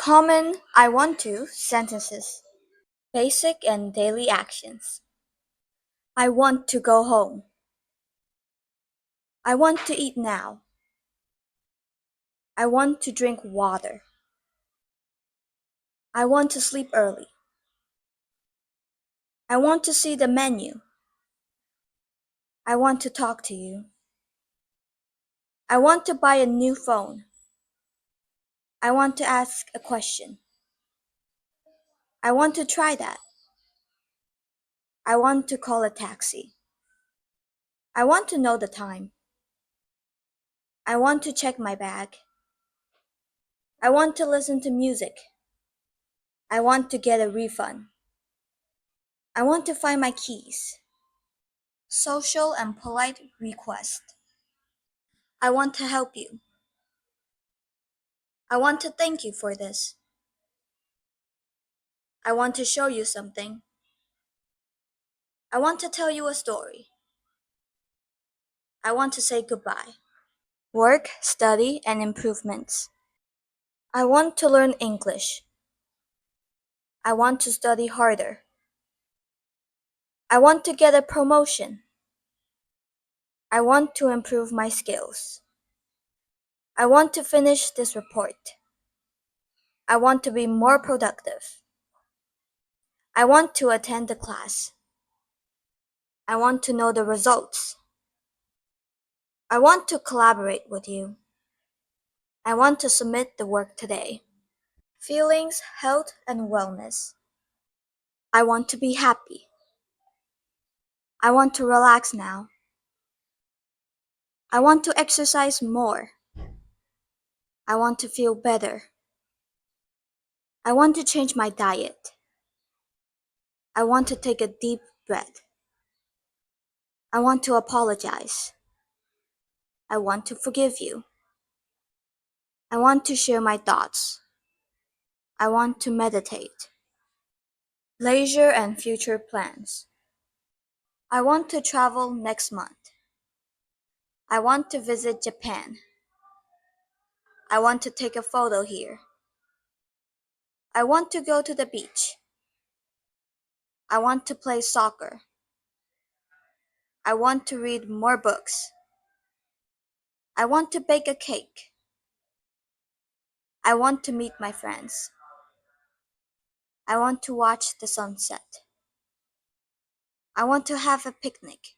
Common I want to sentences. Basic and daily actions. I want to go home. I want to eat now. I want to drink water. I want to sleep early. I want to see the menu. I want to talk to you. I want to buy a new phone. I want to ask a question. I want to try that. I want to call a taxi. I want to know the time. I want to check my bag. I want to listen to music. I want to get a refund. I want to find my keys. Social and polite request. I want to help you. I want to thank you for this. I want to show you something. I want to tell you a story. I want to say goodbye. Work, study, and improvements. I want to learn English. I want to study harder. I want to get a promotion. I want to improve my skills. I want to finish this report. I want to be more productive. I want to attend the class. I want to know the results. I want to collaborate with you. I want to submit the work today. Feelings, health, and wellness. I want to be happy. I want to relax now. I want to exercise more. I want to feel better. I want to change my diet. I want to take a deep breath. I want to apologize. I want to forgive you. I want to share my thoughts. I want to meditate. Leisure and future plans. I want to travel next month. I want to visit Japan. I want to take a photo here. I want to go to the beach. I want to play soccer. I want to read more books. I want to bake a cake. I want to meet my friends. I want to watch the sunset. I want to have a picnic.